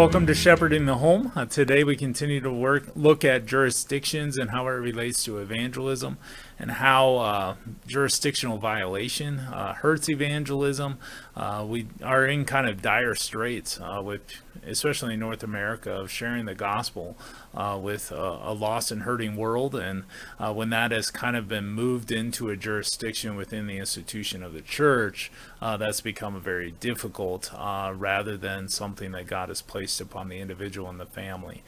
Welcome to Shepherding the Home. Today we continue to look at jurisdictions and how it relates to evangelism and how jurisdictional violation hurts evangelism. We are in kind of dire straits with, especially in North America, of sharing the gospel with a lost and hurting world. And when that has kind of been moved into a jurisdiction within the institution of the church, that's become very difficult rather than something that God has placed upon the individual and the family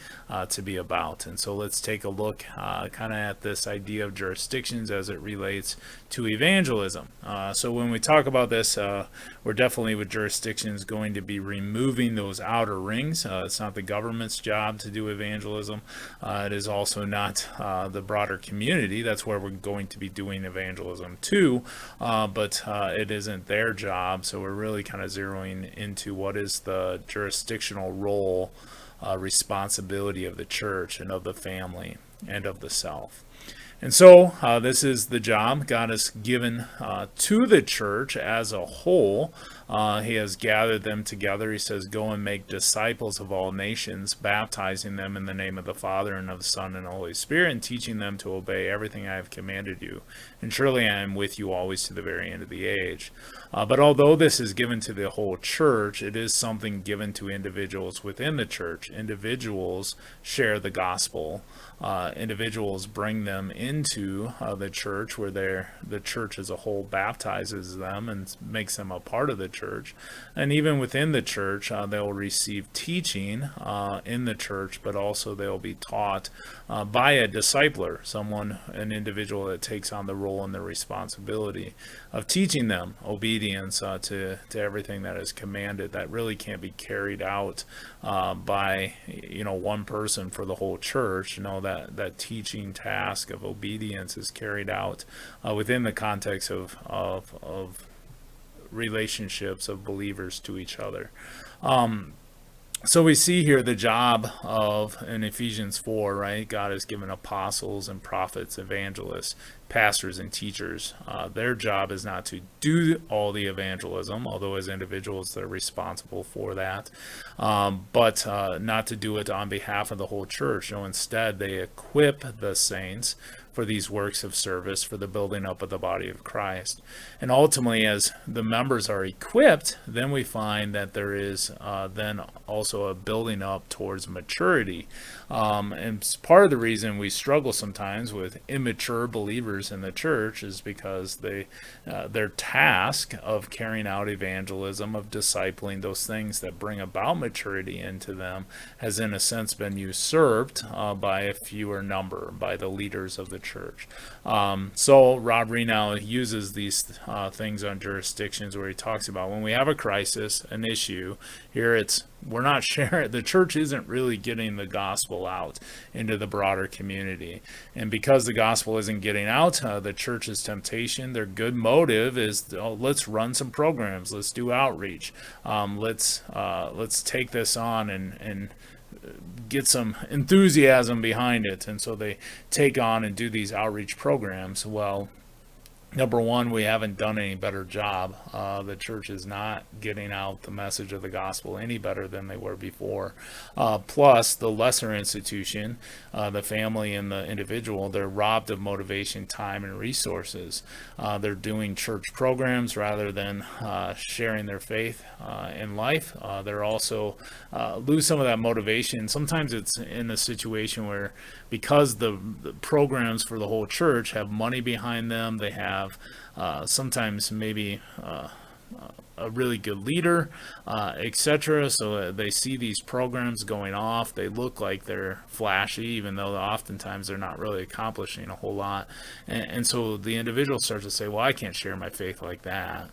to be about. And so let's take a look kind of at this idea of jurisdictions as it relates to evangelism. So when we talk about this, we're definitely with jurisdictions going to be removing those outer rings. It's not the government's job to do evangelism. It is also not the broader community. That's where we're going to be doing evangelism too, but it isn't their job. So we're really kind of zeroing into what is the jurisdictional role, responsibility of the church and of the family and of the self. And so this is the job God has given to the church as a whole. He has gathered them together. He says, go and make disciples of all nations, baptizing them in the name of the Father and of the Son and the Holy Spirit, and teaching them to obey everything I have commanded you. And surely I am with you always to the very end of the age. But although this is given to the whole church, it is something given to individuals within the church. Individuals share the gospel. Individuals bring them into the church, where the church as a whole baptizes them and makes them a part of the church. And even within the church, they'll receive teaching in the church, but also they'll be taught by a discipler, an individual that takes on the role and the responsibility of teaching them obedience to everything that is commanded. That really can't be carried out by one person for the whole church. That teaching task of obedience is carried out within the context of relationships of believers to each other. So we see here the job of, in Ephesians 4, right? God has given apostles and prophets, evangelists, pastors and teachers. Their job is not to do all the evangelism, although as individuals they're responsible for that, but not to do it on behalf of the whole church. No, instead they equip the saints for these works of service, for the building up of the body of Christ. And ultimately, as the members are equipped, then we find that there is then also a building up towards maturity. And part of the reason we struggle sometimes with immature believers in the church is because their task of carrying out evangelism, of discipling, those things that bring about maturity into them, has in a sense been usurped by a fewer number, by the leaders of the church. So Rob Renow uses these things on jurisdictions where he talks about when we have a crisis, an issue, here we're not sharing, the church isn't really getting the gospel out into the broader community. And because the gospel isn't getting out, the church's temptation, their good motive is, let's run some programs, let's do outreach, let's take this on and get some enthusiasm behind it. And so they take on and do these outreach programs. Well, number one, we haven't done any better job. The church is not getting out the message of the gospel any better than they were before. Plus, the lesser institution, the family and the individual, they're robbed of motivation, time, and resources. They're doing church programs rather than sharing their faith in life. They're also lose some of that motivation. Sometimes it's in a situation where, because the programs for the whole church have money behind them, they have sometimes maybe a really good leader, etc. So they see these programs going off. They look like they're flashy, even though oftentimes they're not really accomplishing a whole lot. And so the individual starts to say, well, I can't share my faith like that.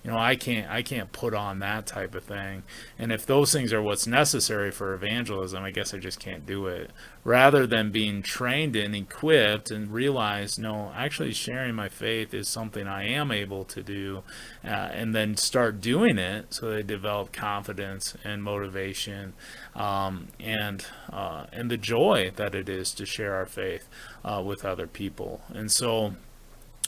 I can't put on that type of thing. And if those things are what's necessary for evangelism, I guess I just can't do it. Rather than being trained and equipped and realize, no, actually sharing my faith is something I am able to do, and then start doing it, so they develop confidence and motivation, and the joy that it is to share our faith with other people. And so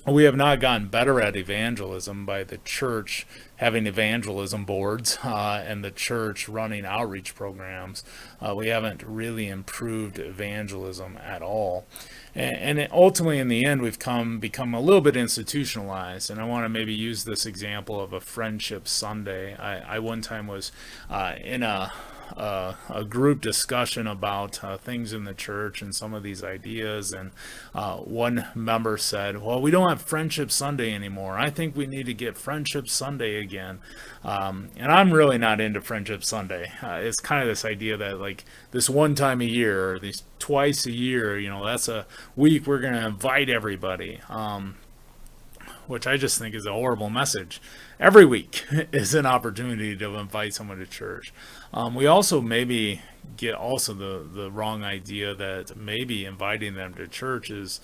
We have not gotten better at evangelism by the church having evangelism boards and the church running outreach programs. We haven't really improved evangelism at all. And ultimately, in the end, we've become a little bit institutionalized. And I want to maybe use this example of a Friendship Sunday. I one time was in a group discussion about things in the church and some of these ideas, and one member said, well, we don't have Friendship Sunday anymore. I think we need to get Friendship Sunday again. And I'm really not into Friendship Sunday. It's kind of this idea that like this one time a year or these twice a year, that's a week we're going to invite everybody, which I just think is a horrible message. Every week is an opportunity to invite someone to church. We also maybe get the wrong idea that maybe inviting them to church is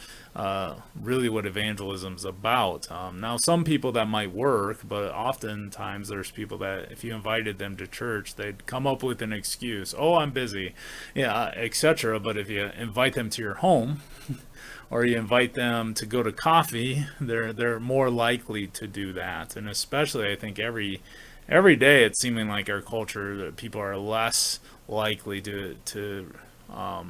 really what evangelism is about. Now, some people that might work, but oftentimes there's people that if you invited them to church, they'd come up with an excuse. Oh, I'm busy, yeah, etc. But if you invite them to your home, or you invite them to go to coffee, they're more likely to do that. And especially, I think every day it's seeming like our culture that people are less likely to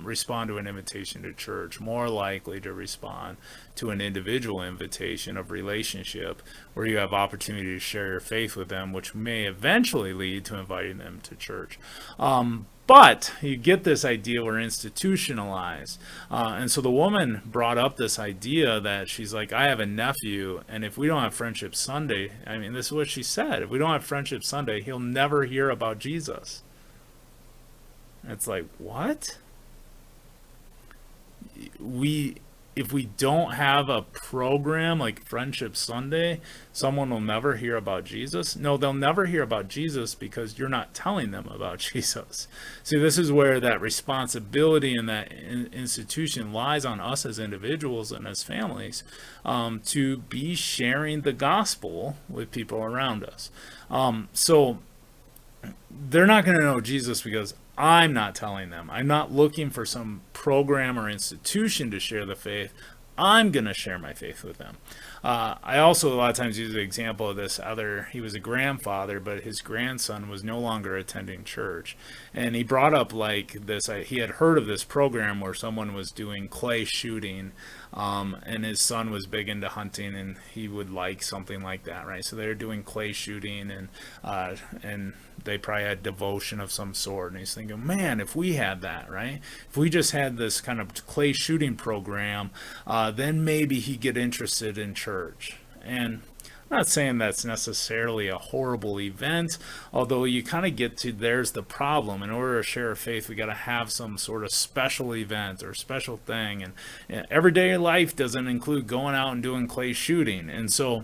respond to an invitation to church, more likely to respond to an individual invitation of relationship where you have opportunity to share your faith with them, which may eventually lead to inviting them to church. But you get this idea we're institutionalized. And so the woman brought up this idea that she's like, I have a nephew, and if we don't have Friendship Sunday, I mean, this is what she said, if we don't have Friendship Sunday, he'll never hear about Jesus. It's like, what? If we don't have a program like Friendship Sunday, someone will never hear about Jesus? No, they'll never hear about Jesus because you're not telling them about Jesus. See, this is where that responsibility and that institution lies on us as individuals and as families, to be sharing the gospel with people around us. So they're not going to know Jesus because I'm not telling them. I'm not looking for some program or institution to share the faith. I'm going to share my faith with them. I also a lot of times use an example of this he was a grandfather, but his grandson was no longer attending church. And he brought up like this, he had heard of this program where someone was doing clay shooting, and his son was big into hunting and he would like something like that, right? So they were doing clay shooting and they probably had devotion of some sort. And he's thinking, man, if we had that, right? If we just had this kind of clay shooting program, then maybe he'd get interested in church. And I'm not saying that's necessarily a horrible event, although you kind of get to, there's the problem. In order to share a faith, we got to have some sort of special event or special thing. And everyday life doesn't include going out and doing clay shooting. And so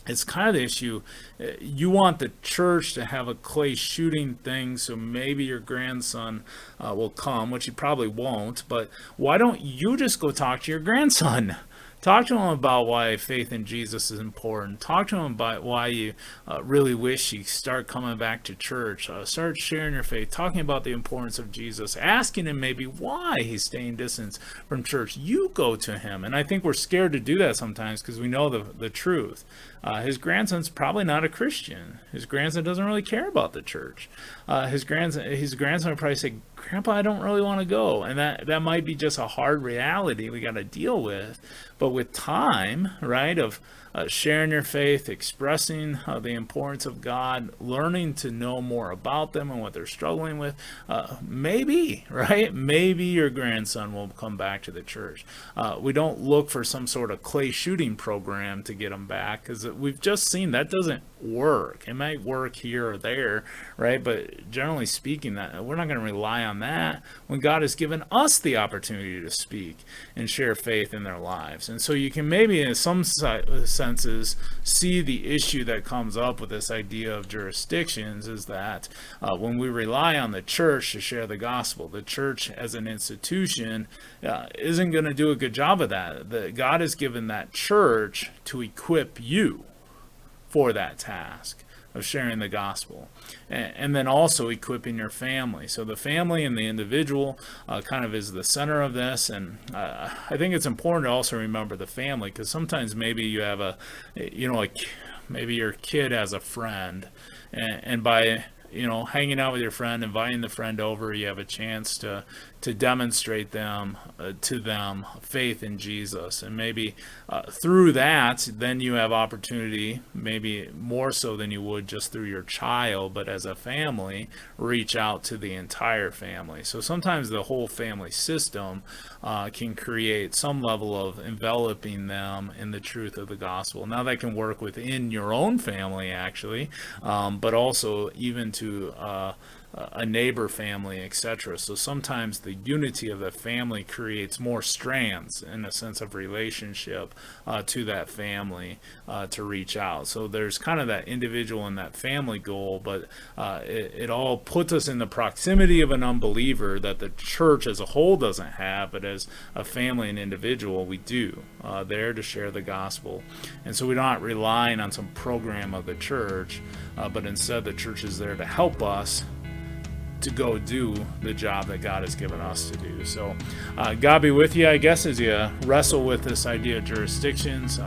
it's kind of the issue. You want the church to have a clay shooting thing, so maybe your grandson will come, which he probably won't. But why don't you just go talk to your grandson? Talk to him about why faith in Jesus is important. Talk to him about why you really wish you start coming back to church. Start sharing your faith, talking about the importance of Jesus, asking him maybe why he's staying distant from church. You go to him. And I think we're scared to do that sometimes because we know the truth. His grandson's probably not a Christian. His grandson doesn't really care about the church. His grandson would probably say, Grandpa, I don't really want to go. And that might be just a hard reality we got to deal with. But with time, right, of sharing your faith, expressing the importance of God, learning to know more about them and what they're struggling with, maybe your grandson will come back to the church. We don't look for some sort of clay shooting program to get them back, because we've just seen that doesn't work. It might work here or there, right? But generally speaking, that we're not going to rely on that when God has given us the opportunity to speak and share faith in their lives. And so you can maybe in some senses see the issue that comes up with this idea of jurisdictions is that when we rely on the church to share the gospel, the church as an institution isn't going to do a good job of that. God has given that church to equip you for that task. of sharing the gospel. And then also equipping your family. So the family and the individual kind of is the center of this. And I think it's important to also remember the family, because sometimes maybe you have maybe your kid has a friend, and by hanging out with your friend, inviting the friend over, you have a chance to demonstrate to them faith in Jesus. And maybe through that, then you have opportunity, maybe more so than you would just through your child, but as a family, reach out to the entire family. So sometimes the whole family system can create some level of enveloping them in the truth of the gospel. Now that can work within your own family, actually, but also even to a neighbor family, etc. So sometimes the unity of the family creates more strands in a sense of relationship to that family to reach out. So there's kind of that individual and that family goal, but it all puts us in the proximity of an unbeliever that the church as a whole doesn't have, but as a family and individual we do, there to share the gospel. And so we're not relying on some program of the church, but instead the church is there to help us to go do the job that God has given us to do. So God be with you, I guess, as you wrestle with this idea of jurisdictions.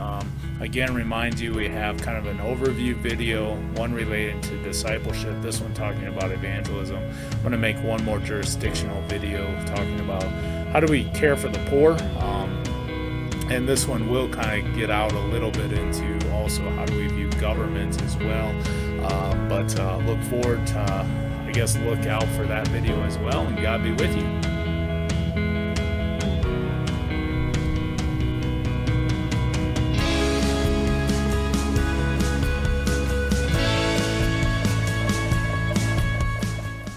Again, remind you, we have kind of an overview video, one related to discipleship, this one talking about evangelism. I'm going to make one more jurisdictional video talking about how do we care for the poor. And this one will kind of get out a little bit into also how do we view government as well. But look forward to, look out for that video as well, and God be with you.